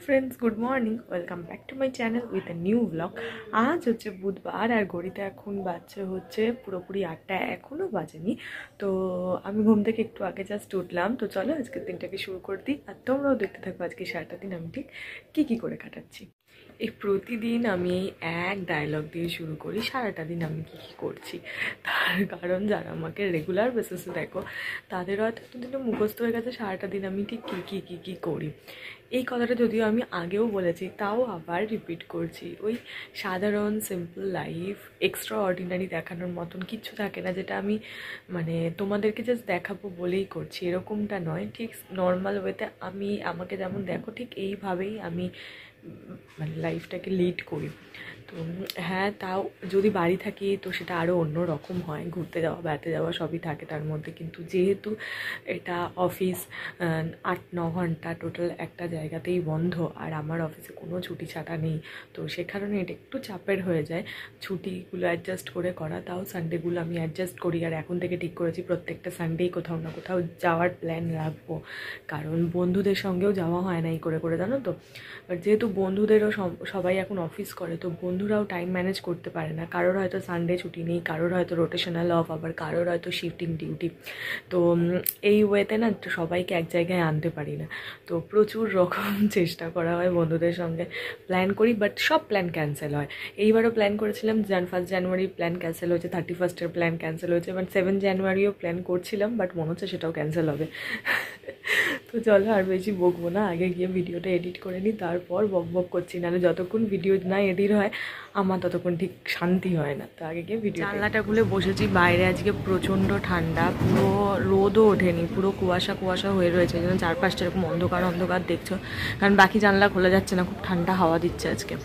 Friends, good morning. Welcome back to my channel with a new blog. আজ হচ্ছে বুধবার আর ঘড়িতে এখন বাজছে হচ্ছে পুরোপুরি 8টা, এখনও বাজেনি। তো আমি ঘুম থেকে একটু আগে জাস্ট উঠলাম। তো চলো আজকের দিনটাকে শুরু করে দিই, আর তোমরাও দেখতে থাকবো আজকে সারাটা দিন আমি ঠিক কী করে কাটাচ্ছি। এই প্রতিদিন আমি এই এক ডায়লগ দিয়ে শুরু করি সারাটা দিন আমি কী করছি। তার কারণ যারা আমাকে রেগুলার বেসিসে দেখো তাদের হয়তো এতদিনও মুখস্থ হয়ে গেছে সারাটা দিন আমি ঠিক কী করি। এই কথাটা যদিও আমি আগেও বলেছি, তাও আবার রিপিট করছি। ওই সাধারণ সিম্পল লাইফ, এক্সট্রা অর্ডিনারি দেখানোর মতন কিচ্ছু থাকে না, যেটা আমি তোমাদেরকে জাস্ট দেখাবো বলেই করছি, এরকমটা নয়। ঠিক নর্মাল ওয়েতে আমি আমাকে যেমন দেখো ঠিক এইভাবেই আমি লাইফটাকে লিড করি। তো হ্যাঁ, তাও যদি বাড়ি থাকি তো সেটা আরও অন্য রকম হয়, ঘুরতে যাওয়া বেড়াতে যাওয়া সবই থাকে তার মধ্যে। কিন্তু যেহেতু এটা অফিস 8-9 ঘন্টা টোটাল একটা জায়গাতেই বন্ধ, আর আমার অফিসে কোনো ছুটি ছাটা নেই, তো সে কারণে এটা একটু চাপের হয়ে যায় ছুটিগুলো অ্যাডজাস্ট করা। তাও সানডেগুলো আমি অ্যাডজাস্ট করি, আর এখন থেকে ঠিক করেছি প্রত্যেকটা সানডেই কোথাও না কোথাও যাওয়ার প্ল্যান রাখবো। কারণ বন্ধুদের সঙ্গেও যাওয়া হয় না এই করে জানো তো। বাট যেহেতু বন্ধুদেরও সবাই এখন অফিস করে, তো বন্ধুরাও টাইম ম্যানেজ করতে পারে না। কারোর হয়তো সানডে ছুটি নেই, কারোর হয়তো রোটেশনাল অফ, আবার কারোর হয়তো শিফটিং ডিউটি। তো এই ওয়েতে না সবাইকে এক জায়গায় আনতে পারি না। তো প্রচুর রকম চেষ্টা করা হয় বন্ধুদের সঙ্গে প্ল্যান করি, বাট সব প্ল্যান ক্যান্সেল হয়। এইবারও প্ল্যান করেছিলাম 1 জানুয়ারি, প্ল্যান ক্যান্সেল হয়েছে। 31 প্ল্যান ক্যান্সেল হয়েছে, বাট 7 জানুয়ারিও প্ল্যান করছিলাম, বাট মনে হচ্ছে সেটাও ক্যান্সেল হবে। তো চলো আর বেশি বকবো না, আগে গিয়ে ভিডিওটা এডিট করে নিই, তারপর বক করছি। নাহলে যতক্ষণ ভিডিও না এডিট হয় আমার ততক্ষণ ঠিক শান্তি হয় না। তো আগে গিয়ে ভিডিও। জানলাটা খুলে বসেছি, বাইরে আজকে প্রচণ্ড ঠান্ডা, পুরো রোদও ওঠেনি, পুরো কুয়াশা হয়ে রয়েছে, যেন চারপাশটা এরকম অন্ধকার দেখছো। কারণ বাকি জানলা খোলা যাচ্ছে না, খুব ঠান্ডা হাওয়া দিচ্ছে আজকে।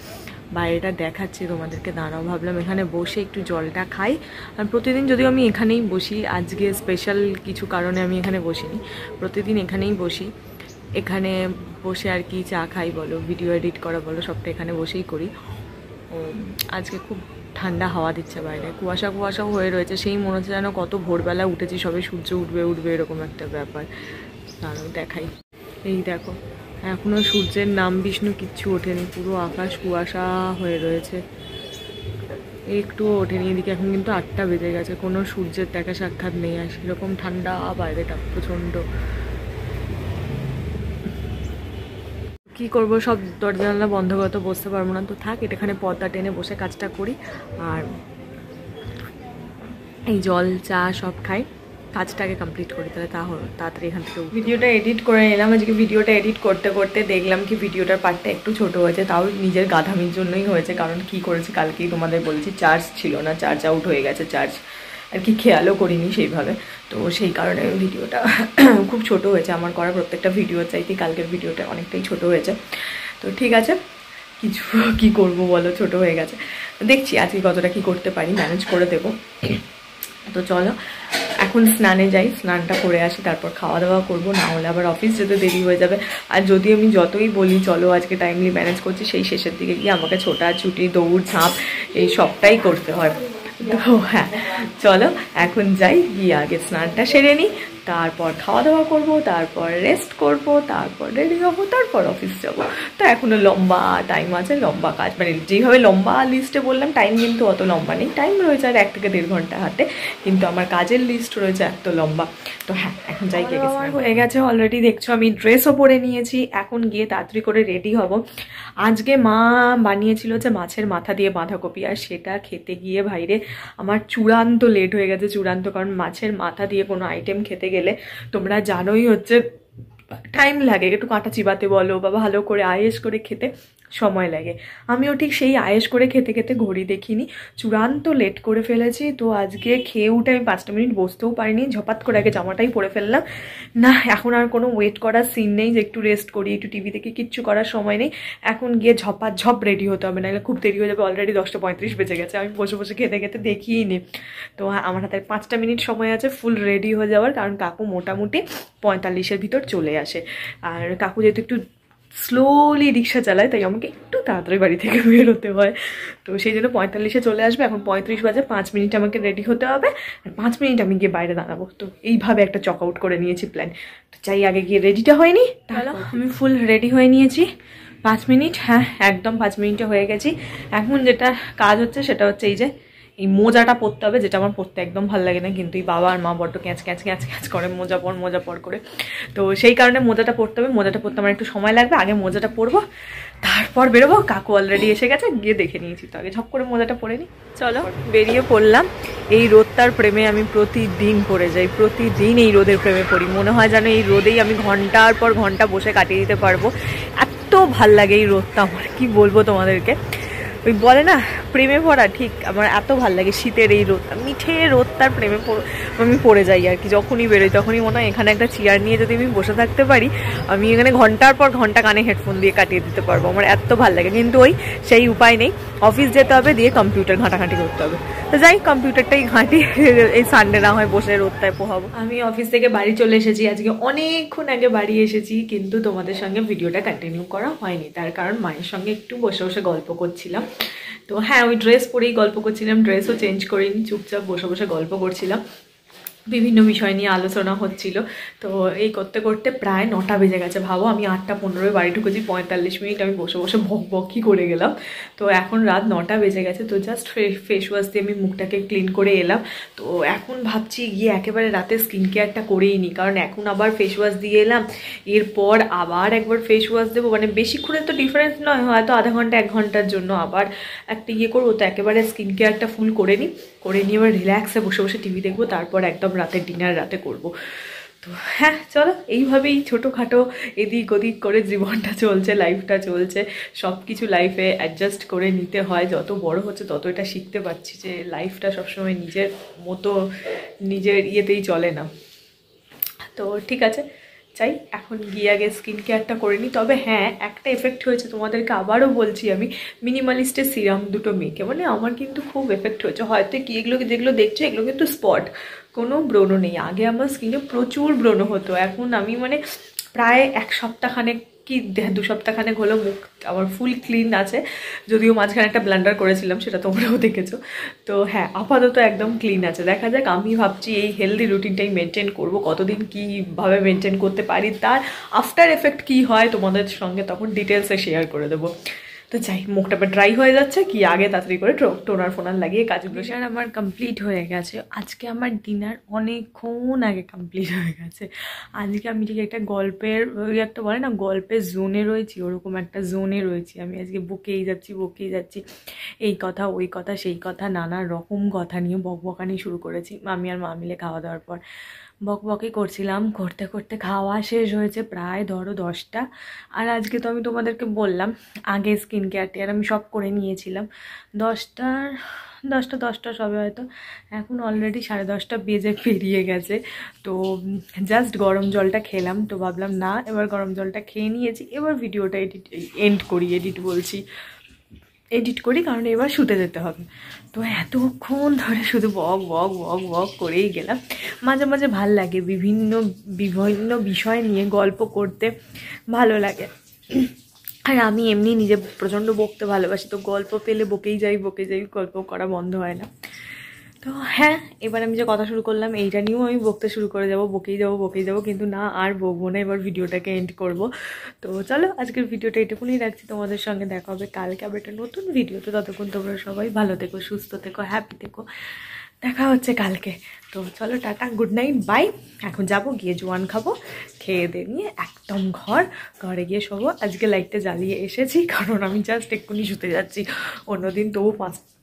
বাইরেটা দেখাচ্ছি তোমাদেরকে, দাঁড়াও, ভাবলাম এখানে বসে একটু জলটা খাই। আর প্রতিদিন যদিও আমি এখানেই বসি, আজকে স্পেশাল কিছু কারণে আমি এখানে বসিনি, প্রতিদিন এখানেই বসি। এখানে বসে আর কি চা খাই বলো, ভিডিও এডিট করা বলো, সবটা এখানে বসেই করি। আজকে খুব ঠান্ডা হাওয়া দিচ্ছে, বাইরে কুয়াশাও হয়ে রয়েছে, সেই মনে হচ্ছে যেন কত ভোরবেলা উঠেছি, সবে সূর্য উঠবে এরকম একটা ব্যাপার। দাঁড়াও দেখাই, এই দেখো এখনও সূর্যের নাম বিষ্ণু কিচ্ছু ওঠেনি, পুরো আকাশ কুয়াশা হয়ে রয়েছে, একটুও ওঠেনি। এদিকে এখন কিন্তু 8টা বেজে গেছে, কোনো সূর্যের দেখা সাক্ষাৎ নেই, আর সেরকম ঠান্ডা বাইরেটা প্রচণ্ড। কি করব, সব দরজা জানলা বন্ধ করে তো বসতে পারবো না, তো থাক এখানে পর্দা টেনে বসে কাজটা করি, আর এই জল চা সব খাই, কাজটাকে কমপ্লিট করি, তাহলে তাড়াতাড়ি এখান থেকে। ভিডিওটা এডিট করে নিলাম। আজকে ভিডিওটা এডিট করতে দেখলাম কি ভিডিওটার পার্টটা একটু ছোট হয়েছে, তাও নিজের গাধামির জন্যই হয়েছে। কারণ কি করেছি কালকেই তোমাদের বলেছি, চার্জ ছিল না, চার্জ আউট হয়ে গেছে, চার্জ আর কি খেয়ালও করিনি সেইভাবে। তো সেই কারণে ভিডিওটা খুব ছোট হয়েছে। আমার করা প্রত্যেকটা ভিডিও চাইতে কালকের ভিডিওটা অনেকটাই ছোট হয়েছে। তো ঠিক আছে, কিছু কি করব বলো, ছোট হয়ে গেছে, দেখছি আজকে কতটা কি করতে পারি, ম্যানেজ করে দেবো। তো চলো এখন স্নানে যাই, স্নানটা করে আসি, তারপর খাওয়া দাওয়া করবো, না হলে আবার অফিস যেতে দেরি হয়ে যাবে। আর যদি আমি যতই বলি চলো আজকে টাইমলি ম্যানেজ করছি, সেই শেষের দিকে গিয়ে আমাকে ছোটাছুটি দৌড় ঝাঁপ এই সবটাই করতে হয়। তো হ্যাঁ চলো এখন যাই, গিয়ে আগে স্নানটা সেরে নিই, তারপর খাওয়া দাওয়া করবো, তারপর রেস্ট করব, তারপর রেডি হবো, তারপর অফিস যাব। তো এখনও লম্বা টাইম আছে, লম্বা কাজ, মানে যেইভাবে লম্বা লিস্টে বললাম টাইম কিন্তু অত লম্বা নেই, টাইম রয়েছে আর 1 থেকে 1.5 ঘন্টা হাতে, কিন্তু আমার কাজের লিস্ট রয়েছে এত লম্বা। তো হ্যাঁ এখন যাই, আমার হয়ে গেছে অলরেডি, দেখছো আমি ড্রেসও পরে নিয়েছি, এখন গিয়ে তাড়াতাড়ি করে রেডি হব। আজকে মা বানিয়েছিল যে মাছের মাথা দিয়ে বাঁধাকপি, আর সেটা খেতে গিয়ে ভাইরে আমার চূড়ান্ত লেট হয়ে গেছে, চূড়ান্ত। কারণ মাছের মাথা দিয়ে কোনো আইটেম খেতে গেলে তোমরা জানোই হচ্ছে টাইম লাগে, একটু কাঁটা চিবাতে বলো বা ভালো করে আয়েস করে খেতে সময় লাগে। আমিও ঠিক সেই আয়েস করে খেতে ঘড়ি দেখিনি, চূড়ান্ত লেট করে ফেলেছি। তো আজকে খেয়ে উঠে আমি 5টা মিনিট বসতেও পারিনি, ঝপাত করে আগে জামাটাই পরে ফেললাম। না এখন আর কোনো ওয়েট করার সিন নেই যে একটু রেস্ট করি, একটু টিভি দেখে, কিচ্ছু করার সময় নেই, এখন গিয়ে ঝপ রেডি হতে হবে, নাহলে খুব দেরি হয়ে যাবে। অলরেডি 10:35 বেজে গেছে, আমি বসে খেতে দেখিই নি। তো আমার হাতে 5টা মিনিট সময় আছে ফুল রেডি হয়ে যাওয়ার, কারণ কাকু মোটামুটি 45-এর ভিতর চলে আসে। আর কাকু যেহেতু একটু স্লোলি রিক্সা চালায়, তাই আমাকে একটু তাড়াতাড়ি বাড়ি থেকে বেরোতে হয়, তো সেই জন্য 45-এ চলে আসবে। এখন 35 বাজে, 5 মিনিট আমাকে রেডি হতে হবে, আর 5 মিনিট আমি গিয়ে বাইরে দাঁড়াবো। তো এইভাবে একটা চক আউট করে নিয়েছি প্ল্যান। তো চাই আগে গিয়ে রেডিটা হয়নি, তাহলে আমি ফুল রেডি হয়ে নিয়েছি, 5 মিনিট, হ্যাঁ একদম 5 মিনিটে হয়ে গেছি। এখন যেটা কাজ হচ্ছে সেটা হচ্ছে এই যে এই মোজাটা পরতে হবে, যেটা আমার পরতে একদম ভালো লাগে না, কিন্তু এই বাবা আর মা বড্ড ক্যাঁচ ক্যাঁচ ক্যাঁচ ক্যাঁচ করে মোজা পর করে। তো সেই কারণে মোজাটা পরতে হবে। মোজাটা পরতে আমার একটু সময় লাগবে, আগে মোজাটা পরবো তারপর বেরোবো। কাকু অলরেডি এসে গেছে, গিয়ে দেখে নিয়েছি, তো আগে ঝপ করে মোজাটা পরে নিই। চলো বেরিয়ে পড়লাম। এই রোদটার প্রেমে আমি প্রতিদিন পড়ে যাই, প্রতিদিন এই রোদের প্রেমে পড়ি। মনে হয় যেন এই রোদেই আমি ঘন্টার পর ঘন্টা বসে কাটিয়ে দিতে পারবো, এত ভাল লাগে এই রোদটা আমার, কি বলবো তোমাদেরকে। ওই বলে না প্রেমে পড়া, ঠিক আমার এত ভাল লাগে শীতের এই রোদটা, মিঠে রোদটার প্রেমে আমি পড়ে যাই আর কি। যখনই বেরোই তখনই মনে হয় এখানে একটা চেয়ার নিয়ে যদি আমি বসে থাকতে পারি, আমি এখানে ঘন্টার পর ঘন্টা কানে হেডফোন দিয়ে কাটিয়ে দিতে পারবো, আমার এত ভাল লাগে। কিন্তু ওই সেই উপায় নেই, অফিস যেতে হবে, দিয়ে কম্পিউটার ঘাঁটাঘাঁটি করতে হবে। তো যাই কম্পিউটারটাই ঘাঁটি, এই সানডে না হয় বসে রোদটায় পোহাবো। আমি অফিস থেকে বাড়ি চলে এসেছি, আজকে অনেকক্ষণ আগে বাড়ি এসেছি, কিন্তু তোমাদের সঙ্গে ভিডিওটা কন্টিনিউ করা হয়নি। তার কারণ মায়ের সঙ্গে একটু বসে বসে গল্প করছিলাম। তো হ্যাঁ, ওই ড্রেস পরেই গল্প করছিলাম, ড্রেসও চেঞ্জ করিনি, চুপচাপ বসে বসে গল্প করছিলাম, বিভিন্ন বিষয় নিয়ে আলোচনা হচ্ছিল। তো এই করতে করতে প্রায় 9টা বেজে গেছে। ভাবো আমি 8:15 বাড়ি ঢুকেছি, 45 মিনিট আমি বসে বসে বকবকি করে গেলাম। তো এখন রাত 9টা বেজে গেছে। তো জাস্ট ফেস ওয়াশ দিয়ে আমি মুখটাকে ক্লিন করে এলাম। তো এখন ভাবছি গিয়ে একেবারে রাতে স্কিন কেয়ারটা করেই নিই, কারণ এখন আবার ফেস ওয়াশ দিয়ে এলাম, এরপর আবার একবার ফেস ওয়াশ দেবো, মানে বেশিক্ষণের তো ডিফারেন্স নয়, হয়তো আধা ঘন্টা 1 ঘন্টার জন্য আবার একটা ইয়ে করবো। তো একেবারে স্কিন কেয়ারটা ফুল করে নিই, করে নিয়ে এবার রিল্যাক্সে বসে বসে টিভি দেখবো, তারপর একদম রাতের ডিনার রাতে করব। তো হ্যাঁ চলো, এইভাবেই ছোটোখাটো এদিক ওদিক করে জীবনটা চলছে, লাইফটা চলছে। সব কিছু লাইফে অ্যাডজাস্ট করে নিতে হয়। যত বড় হচ্ছে তত এটা শিখতে পারছি যে লাইফটা সবসময় নিজের মতো নিজের ইয়েতেই চলে না। তো ঠিক আছে, চাই এখন গিয়ে আগে স্কিন কেয়ারটা করে নিই। তবে হ্যাঁ, একটা এফেক্ট হয়েছে, তোমাদেরকে আবারও বলছি, আমি মিনিমালিস্টের সিরাম দুটো মেখে, মানে আমার কিন্তু খুব এফেক্ট হয়েছে। হয়তো কি এগুলো যেগুলো দেখছো এগুলো কিন্তু স্পট, কোনো ব্রণ নেই। আগে আমার স্কিনে প্রচুর ব্রণ হতো, এখন আমি মানে প্রায় 1 সপ্তাহখানেক কি 2 সপ্তাহখানেক হলো মুখ আমার ফুল ক্লিন আছে। যদিও মাঝখানে একটা ব্লান্ডার করেছিলাম, সেটা তোমরাও দেখেছো। তো হ্যাঁ, আপাতত একদম ক্লিন আছে। দেখা যাক, আমি ভাবছি এই হেলদি রুটিনটাই মেনটেন করব, কতদিন কীভাবে মেনটেন করতে পারি, তার আফটার এফেক্ট কী হয় তোমাদের সঙ্গে তখন ডিটেলসে শেয়ার করে দেবো। তো যাই, মুখটা ড্রাই হয়ে যাচ্ছে, কি আগে তাড়াতাড়ি করে টোনার ফোনার লাগিয়ে কাজগুলো ডিনার আমার কমপ্লিট হয়ে গেছে। আজকে আমার ডিনার অনেকক্ষণ আগে কমপ্লিট হয়ে গেছে। আজকে আমি ঠিক একটা গল্পের, ওই একটা বলে না গল্পের জোনে রয়েছি, ওরকম একটা জোনে রয়েছি আমি। আজকে বকেই যাচ্ছি, এই কথা ওই কথা সেই কথা, নানা রকম কথা নিয়ে বকবকানি শুরু করেছি। আমি আর মা মিলে খাওয়া দাওয়ার পর বকবকি করছিলাম, করতে করতে খাওয়া শেষ হয়েছে প্রায় ধরো 10টা। আর আজকে তো আমি তোমাদেরকে বললাম আগে স্কিন কেয়ার টেয়ার আমি সব করে নিয়েছিলাম। 10টা সবে হয়তো, এখন অলরেডি 10:30 বেজে পেরিয়ে গেছে। তো জাস্ট গরম জলটা খেলাম, তো ভাবলাম না এবার গরম জলটা খেয়ে নিয়েছি, এবার ভিডিওটা এডিট করি, কারণ এবার শুতে যেতে হবে। তো এতক্ষণ ধরে শুধু বক করেই গেলাম। মাঝে মাঝে ভাল লাগে বিভিন্ন বিষয় নিয়ে গল্প করতে, ভালো লাগে। আর আমি এমনি নিজে প্রচণ্ড বকতে ভালোবাসি, তো গল্প পেলে বকেই যাই, গল্প করা বন্ধ হয় না। তো হ্যাঁ, এবার আমি যে কথা শুরু করলাম এইটা নিয়েও আমি বকতে শুরু করে যাবো, বকেই যাবো, কিন্তু না আর বকবো না, এবার ভিডিওটাকে এন্ড করব। তো চলো, আজকের ভিডিওটা এটুকুনি রাখছি, তোমাদের সঙ্গে দেখা হবে কালকে আবার একটা নতুন ভিডিও। তো ততক্ষণ তোমরা সবাই ভালো থেকো, সুস্থ থেকো, হ্যাপি থেকো, দেখা হচ্ছে কালকে। তো চলো টাটা, গুড নাইট, বাই। এখন যাবো, গিয়ে জোয়ান খাবো, খেয়ে দিয়ে নিয়ে একদম ঘরে গিয়ে শোবো। আজকে লাইটটা জ্বালিয়ে এসেছি কারণ আমি জাস্ট এক্ষুনি শুতে যাচ্ছি। অন্যদিন তবু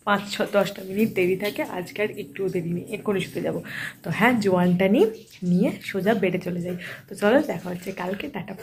5-10টা মিনিট দেরি থাকে, আজকে আর একটুও দেরি নেই, এক্ষুনি শুতে যাবো। তো হ্যাঁ, জোয়ানটা নিয়ে সোজা বেডে চলে যাই। তো চলো, দেখা হচ্ছে কালকে, টাটা।